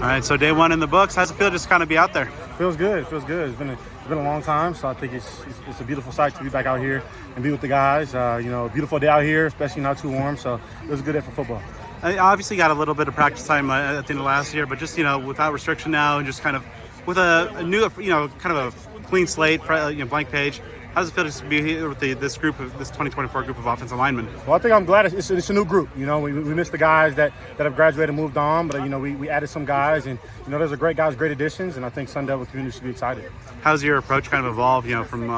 All right, so day one in the books. How's it feel just kind of be out there? Feels good. Feels good. It's been a long time, so I think it's a beautiful sight to be back out here and be with the guys. A beautiful day out here, especially not too warm. So it was a good day for football. I obviously got a little bit of practice time at the end of last year, but just without restriction now and just kind of with a new kind of a clean slate, blank page. How does it feel to be here with this 2024 group of offensive linemen? Well, I think I'm glad it's a new group. We missed the guys that have graduated and moved on, but we added some guys, and those are great guys, great additions, and I think Sun Devil community should be excited. How's your approach kind of evolved, from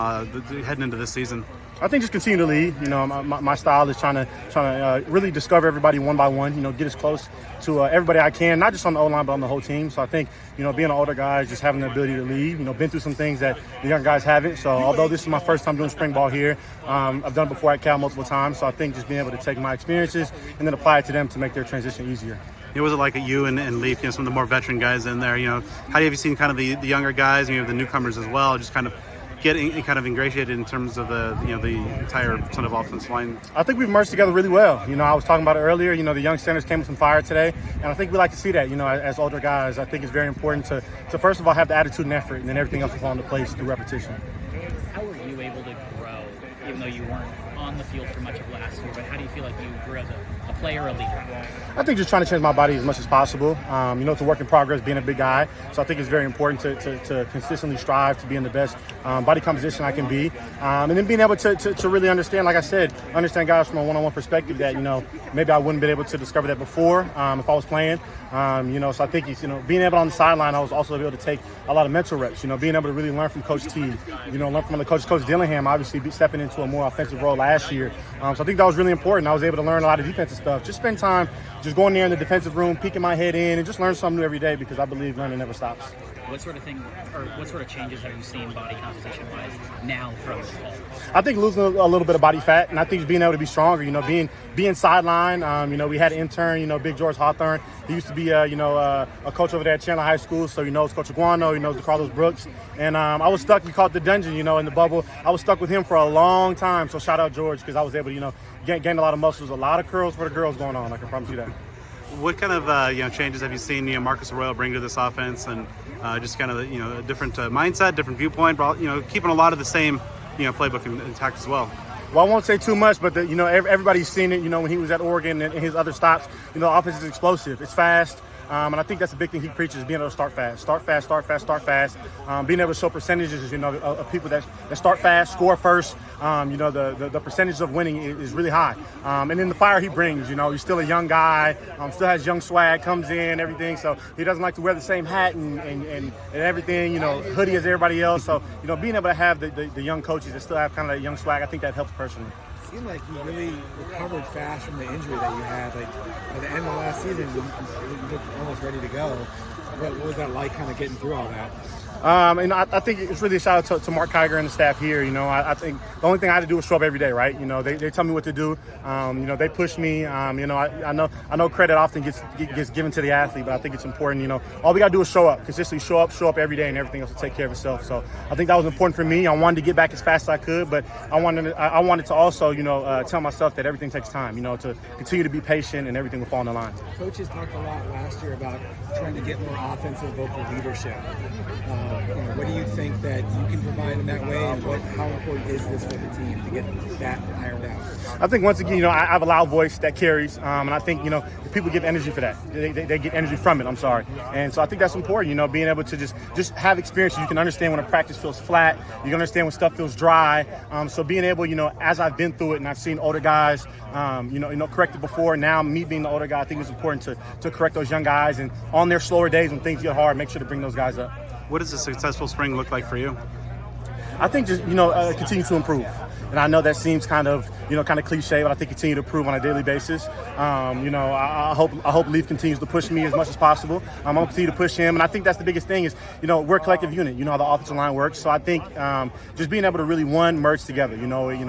heading into this season? I think just continue to lead. My style is trying to really discover everybody one by one. Get as close to everybody I can, not just on the O-line, but on the whole team. So I think, being an older guy, just having the ability to lead. Been through some things that the young guys haven't. So although this is my first time doing spring ball here, I've done it before at Cal multiple times. So I think just being able to take my experiences and then apply it to them to make their transition easier. Was it like you and Leaf, some of the more veteran guys in there? How have you seen kind of the younger guys, the newcomers as well, just kind of getting kind of ingratiated in terms of the entire Sun Devil offensive line? I think we've merged together really well. I was talking about it earlier. The young centers came with some fire today, and I think we like to see that. As older guys, I think it's very important to first of all have the attitude and effort, and then everything else will fall into place through repetition. How were you able to grow, even though you weren't on the field for much of last year? But how do you feel like you grew as a player, a leader? I think just trying to change my body as much as possible. It's a work in progress being a big guy. So I think it's very important to consistently strive to be in the best body composition I can be. And then being able to really understand, like I said, understand guys from a one-on-one perspective that, maybe I wouldn't have been able to discover that before if I was playing. So I think it's, being able on the sideline, I was also able to take a lot of mental reps, being able to really learn from Coach T, learn from the Coach Dillingham, obviously stepping into a more offensive role last year. So I think that was really important. I was able to learn a lot of defensive stuff. Just spend time just going there in the defensive room, peeking my head in, and just learn something new every day because I believe learning never stops. What sort of changes have you seen body composition-wise now from the fall? I think losing a little bit of body fat, and I think just being able to be stronger. Being sideline. We had an intern. Big George Hawthorne. He used to be a coach over there at Chandler High School, so he knows Coach Aguano. He knows Carlos Brooks. And I was stuck. We called it the dungeon. In the bubble. I was stuck with him for a long time. So shout out George because I was able to gain a lot of muscles, a lot of curls for the girls going on. I can promise you that. What kind of changes have you seen Marcus Arroyo bring to this offense, and just kind of a different mindset, different viewpoint, but keeping a lot of the same playbook intact as well? Well, I won't say too much, but everybody's seen it. When he was at Oregon and his other stops, the offense is explosive. It's fast. And I think that's a big thing he preaches, being able to start fast. Being able to show percentages, of people that start fast, score first. The percentage of winning is really high. And then the fire he brings, he's still a young guy, still has young swag, comes in, everything. So he doesn't like to wear the same hat and everything, hoodie as everybody else. So, being able to have the young coaches that still have kind of that young swag, I think that helps personally. It seemed like you really recovered fast from the injury that you had. Like at the end of last season, you looked almost ready to go. What was that like, kind of getting through all that? I think it's really a shout out to Mark Kiger and the staff here. I think the only thing I had to do was show up every day, right? They tell me what to do. They push me. I know credit often gets given to the athlete, but I think it's important. All we gotta do is show up, consistently show up every day, and everything else will take care of itself. So I think that was important for me. I wanted to get back as fast as I could, but I wanted to also, tell myself that everything takes time. To continue to be patient, and everything will fall in the line. Coaches talked a lot last year about trying to get more offensive vocal leadership. What do you think that you can provide in that way, and how important is this for the team to get that ironed out? I think once again, I have a loud voice that carries, and I think people give energy for that. They get energy from it. I'm sorry, and so I think that's important. Being able to just have experience. You can understand when a practice feels flat. You can understand when stuff feels dry. So being able, as I've been through it, and I've seen older guys, correct it before. Now me being the older guy, I think it's important to correct those young guys, and on their slower days when things get hard, make sure to bring those guys up. What does a successful spring look like for you? I think just, continue to improve. And I know that seems kind of cliche, but I think continue to improve on a daily basis. I hope Leaf continues to push me as much as possible. I'm going to continue to push him. And I think that's the biggest thing is, we're a collective unit. You know how the offensive line works. So I think just being able to really, merge together.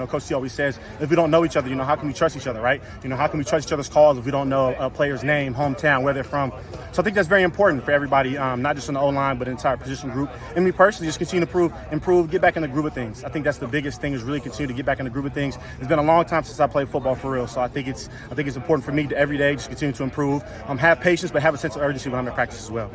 Coach T always says, if we don't know each other, how can we trust each other, right? How can we trust each other's calls if we don't know a player's name, hometown, where they're from? So I think that's very important for everybody, not just in the O-line, but the entire position group. And me personally, just continue to improve, get back in the groove of things. I think that's the biggest thing is really continue to get back in the groove of things. It's been a a long time since I played football for real. So I think it's important for me to every day just continue to improve. Have patience, but have a sense of urgency when I'm at practice as well.